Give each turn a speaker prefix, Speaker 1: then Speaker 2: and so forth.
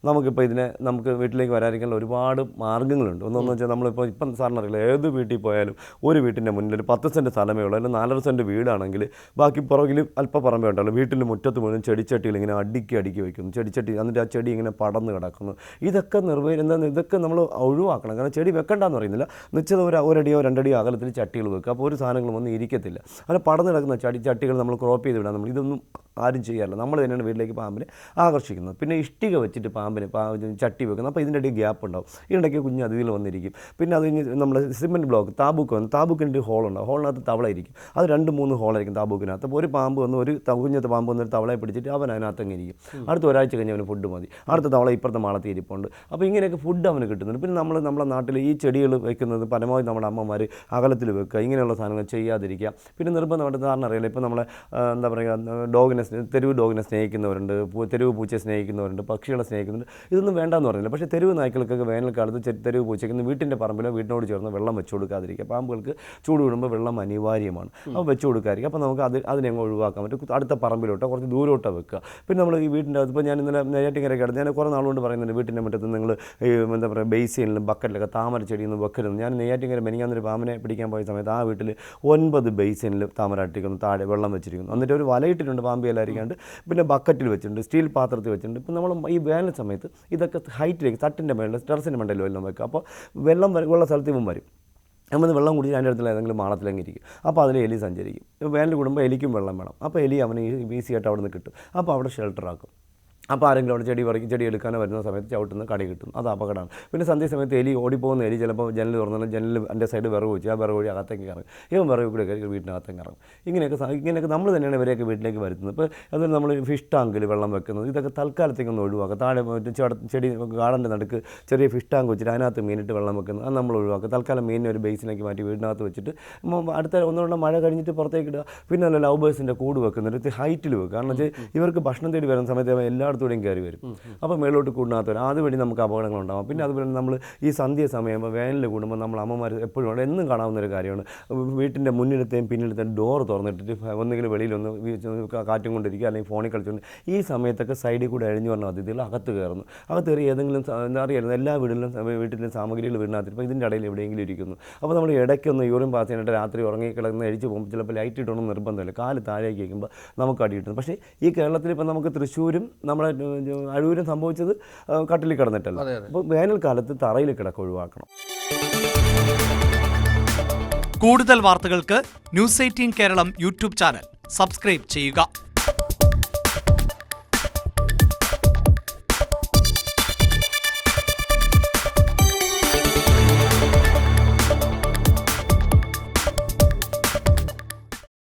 Speaker 1: നമുക്കിപ്പോൾ ഇതിനെ നമുക്ക് വീട്ടിലേക്ക് വരാതിരിക്കാനുള്ള ഒരുപാട് മാർഗ്ഗങ്ങളുണ്ട്. ഒന്നെന്ന് വെച്ചാൽ നമ്മളിപ്പോൾ ഇപ്പം സാറിനറിയില്ല, ഏത് വീട്ടിൽ പോയാലും ഒരു വീട്ടിൻ്റെ മുന്നിൽ ഒരു 10 സെൻറ്റ് സ്ഥലമേ ഉള്ളൂ, അല്ലെങ്കിൽ 4.5 സെൻറ്റ് വീടാണെങ്കിൽ ബാക്കി പുറകിൽ അല്പം പറമ്പേ ഉണ്ടല്ലോ, വീട്ടിൽ മുറ്റത്ത് മുഴുവൻ ചെടിച്ചട്ടികൾ ഇങ്ങനെ അടുക്കി വയ്ക്കുന്നു, ചെടിച്ചട്ടി, എന്നിട്ട് ആ ചെടി ഇങ്ങനെ പടർന്ന് കിടക്കുന്നു. ഇതൊക്കെ ഇതൊക്കെ നമ്മൾ ഒഴിവാക്കണം. കാരണം ചെടി വെക്കണ്ടെന്ന് പറയുന്നില്ല, നിശ്ചിത ഒരടിയോ 2 അടിയോ അകലത്തിൽ ചട്ടികൾ വെക്കുക. അപ്പോൾ ഒരു സാധനങ്ങളും ഒന്നും ഇരിക്കത്തില്ല. അങ്ങനെ പടർന്ന് കിടക്കുന്ന ചട്ടികൾ നമ്മൾ ക്രോപ്പ് ചെയ്ത് വിടാം. ഇതൊന്നും ആരും ചെയ്യാറില്ല. നമ്മൾ തന്നെയാണ് വീട്ടിലേക്ക് പാമ്പിനെ ആകർഷിക്കുന്നത്. പിന്നെ ഇഷ്ടിക വെച്ചിട്ട് പാമ്പിനെ ചട്ടി വെക്കുന്നത്. അപ്പോൾ ഇതിൻ്റെ ഇടയിൽ ഗ്യാപ്പ് ഉണ്ടാവും, ഇതിനിടയ്ക്ക് കുഞ്ഞ് അതിൽ വന്നിരിക്കും. പിന്നെ അത് കഴിഞ്ഞ് നമ്മൾ സിമെൻറ്റ് ബ്ലോക്ക് താബൂക്കിൻ്റെ ഹോളുണ്ടാവും, ഹോളിനകത്ത് തവള ഇരിക്കും. അത് 2-3 ഹോളായിരിക്കും താബൂക്കിനകത്ത്. അപ്പോൾ ഒരു പാമ്പ് വന്ന് ഒരു കുഞ്ഞത്തെ പാമ്പ് വന്നൊരു തവളയെ പിടിച്ചിട്ട് അവൻ അതിനകത്തങ്ങ് ഇരിക്കും. അടുത്ത ഒരാഴ്ച കഴിഞ്ഞ് അവന് ഫുഡ് മതി, അടുത്ത തവള ഇപ്പുറത്തെ മാളത്തിൽ ഇരിപ്പുണ്ട്. അപ്പോൾ ഇങ്ങനെയൊക്കെ ഫുഡ് അവന് കിട്ടുന്നുണ്ട്. പിന്നെ നമ്മളെ നാട്ടിൽ ഈ ചെടികൾ വെക്കുന്നത് പരമാവധി നമ്മുടെ അമ്മമാർ അകലത്തിൽ വെക്കുക, ഇങ്ങനെയുള്ള സാധനങ്ങൾ ചെയ്യാതിരിക്കുക. പിന്നെ നിർബന്ധമായിട്ട് സാറിന് അറിയില്ല, ഇപ്പോൾ നമ്മളെ എന്താ പറയുക, തെരുവ് ഡോഗിനെ സ്നേഹിക്കുന്നവരുണ്ട്, തെരുവ് പൂച്ചയെ സ്നേഹിക്കുന്നവരുണ്ട്, പക്ഷികളെ സ്നേഹിക്കുന്നുണ്ട്. ഇതൊന്നും വേണ്ടെന്ന് പറഞ്ഞില്ല. പക്ഷേ തെരുവ് നായ്ക്കൾക്കൊക്കെ വേനൽക്കാലത്ത് തെരുവ് പൂച്ചയ്ക്ക് വീട്ടിൻ്റെ പറമ്പിലോ വീട്ടിനോട് ചേർന്ന് വെള്ളം വെച്ച് കൊടുക്കാതിരിക്കുക. പാമ്പുകൾക്ക് ചൂട് വിടുമ്പോൾ വെള്ളം അനിവാര്യമാണ്, അപ്പോൾ വെച്ച് കൊടുക്കാതിരിക്കുക. അപ്പോൾ നമുക്ക് അതിനെ ഒഴിവാക്കാൻ പറ്റും. അടുത്ത പറമ്പിലോട്ടോ കുറച്ച് ദൂരോട്ടോ വെക്കുക. പിന്നെ നമ്മൾ ഈ വീട്ടിൻ്റെ അകത്ത് ഇപ്പോൾ ഞാൻ ഇന്നലെ നെയ്യാറ്റിൻകരയൊക്കെ അടുത്ത് ഞാൻ കുറേ നാളുകൊണ്ട് പറയുന്നുണ്ട്, വീട്ടിൻ്റെ മുറ്റത്ത് നിങ്ങൾ എന്താ പറയുക ബേസിനിലും ബക്കറ്റിലൊക്കെ താമര ചെടിയൊന്നും വെക്കരുത്. ഞാൻ നെയ്യാറ്റിൻകര മെനിങ്ങാന്നൊരു പാമ്പിനെ പിടിക്കാൻ പോയ സമയത്ത് ആ വീട്ടിൽ 9 ബേസിനിൽ താമര അട്ടിക്കുന്നു, താഴെ വെള്ളം വെച്ചിരിക്കുന്നു. എന്നിട്ട് ഒരു വലയിട്ടിട്ടുണ്ട് പാമ്പ് എല്ലായിരിക്കാണ്ട്, പിന്നെ ബക്കറ്റിൽ വെച്ചിട്ടുണ്ട്, സ്റ്റീൽ പാത്രത്തിൽ വെച്ചിട്ടുണ്ട്. ഇപ്പം നമ്മൾ ഈ വേനൽ സമയത്ത് ഇതൊക്കെ ഹൈറ്റിലേക്ക് തട്ടിൻ്റെ മേളിൽ ടെറസിൻ്റെ മണ്ടയിൽ വെള്ളം വെക്കുക. അപ്പോൾ വെള്ളം ഉള്ള സ്ഥലത്ത് ഇവൻ വരും. നമ്മൾ വെള്ളം കുടിച്ച് അതിൻ്റെ അടുത്തുള്ള ഏതെങ്കിലും മാളത്തിലങ്ങ് ഇരിക്കും. അപ്പോൾ അതിൽ എലി സഞ്ചരിക്കും. വേനൽ കൂടുമ്പോൾ എലിക്കും വെള്ളം വേണം. അപ്പോൾ എലി അവന് ഈസിയായിട്ട് അവിടെ നിന്ന് കിട്ടും. അപ്പോൾ അവിടെ ഷെൽട്ടറാക്കും. അപ്പോൾ ആരെങ്കിലും അവിടെ ചെടി എടുക്കാനോ വരുന്ന സമയത്ത് ചവിട്ടുന്ന കടി കിട്ടും. അത് അപകടമാണ്. പിന്നെ സന്ധ്യ സമയത്ത് എലി ഓടിപ്പോകുന്ന എലി ചിലപ്പോൾ ജനൽ തുറന്നാൽ ജനലിൽ എൻ്റെ സൈഡ് വിറവ് വെച്ച് ആ വിറവ് വഴി അകത്തേക്ക് ഇറങ്ങും. ഇവൻ വിറവ് കൂടെ കയറി വീട്ടിനകത്തേക്ക് ഇറങ്ങും. ഇങ്ങനെയൊക്കെ നമ്മൾ തന്നെയാണ് ഇവരെയൊക്കെ വീട്ടിലേക്ക് വരുത്തുന്നത്. ഇപ്പോൾ അതുപോലെ നമ്മൾ ഫിഷ് ടാങ്കിൽ വെള്ളം വെക്കുന്നത്, ഇതൊക്കെ തൽക്കാലത്തേക്കൊന്ന് ഒഴിവാക്കുക. താഴെ ചെടി ഗാർഡൻ്റെ നടുക്ക് ചെറിയ ഫിഷ് ടാങ്ക് വെച്ചിട്ട് അതിനകത്ത് മീനിട്ട് വെള്ളം വെക്കുന്നത് അത് നമ്മൾ ഒഴിവാക്കുക. തൽക്കാലം മീനിനെ ഒരു ബേസിലേക്ക് മാറ്റി വീടിനകത്ത് വെച്ചിട്ട് അടുത്ത ഒന്നുകൊണ്ട് മഴ കഴിഞ്ഞിട്ട് പുറത്തേക്ക് ഇടുക. പിന്നെ അല്ല ലവ് ബേഴ്സിൻ്റെ കൂട് വെക്കുന്നത് ഹൈറ്റിൽ വെക്കുക. കാരണം വെച്ചാൽ ഇവർക്ക് ഭക്ഷണം തേടി വരുന്ന സമയത്ത് എല്ലായിടത്തൂടെയും കയറി വരും. അപ്പോൾ മേലോട്ട് കൂടുന്നകത്ത് വരും. അതുവഴി നമുക്ക് അപകടങ്ങളുണ്ടാകും. പിന്നെ അതുപോലെ നമ്മൾ ഈ സന്ധ്യ സമയം വേനൽ കൂടുമ്പോൾ നമ്മൾ അമ്മമാർ എപ്പോഴും എന്നും കാണാവുന്നൊരു കാര്യമാണ്, വീട്ടിൻ്റെ മുന്നിലത്തെയും പിന്നിലത്തെയും ഡോർ തുറന്നിട്ടിട്ട് ഒന്നുകിൽ വെളിയിലൊന്ന് കാറ്റും കൊണ്ടിരിക്കുക, അല്ലെങ്കിൽ ഫോണിൽ കളിച്ചുകൊണ്ട് ഈ സമയത്തൊക്കെ സൈഡിൽ കൂടെ അഴിഞ്ഞു പറഞ്ഞ അതിഥികൾ അകത്ത് കയറുന്നു. അകത്ത് കയറി ഏതെങ്കിലും എന്താ അറിയായിരുന്നു എല്ലാ വീട്ടിലും സാമഗ്രികൾ വീടിനകത്ത് ഇപ്പോൾ ഇതിൻ്റെ ഇടയിൽ എവിടെയെങ്കിലും ഇരിക്കുന്നു. അപ്പോൾ നമ്മൾ ഇടയ്ക്കൊന്ന് യൂറിൻ പാസ് ചെയ്യാനായിട്ട് രാത്രി ഉറങ്ങി കിടന്ന് അഴിച്ച് പോകുമ്പോൾ ചിലപ്പോൾ ലൈറ്റ് ഇട്ടൊന്നും നിർബന്ധമില്ല, കാല് താഴേക്ക് വയ്ക്കുമ്പോൾ നമുക്ക് അടി കിട്ടുന്നു. പക്ഷേ ഈ കേരളത്തിൽ ഇപ്പോൾ നമുക്ക് തൃശ്ശൂരും നമ്മളെ അഴൂരും സംഭവിച്ചത് കട്ടിലിൽ കിടന്നിട്ടല്ല. അപ്പോൾ വേനൽക്കാലത്ത് തറയിൽ കിടക്ക ഒഴിവാക്കണം.
Speaker 2: കൂടുതൽ വാർത്തകൾക്ക് News 18 Keralam YouTube channel subscribe ചെയ്യുക.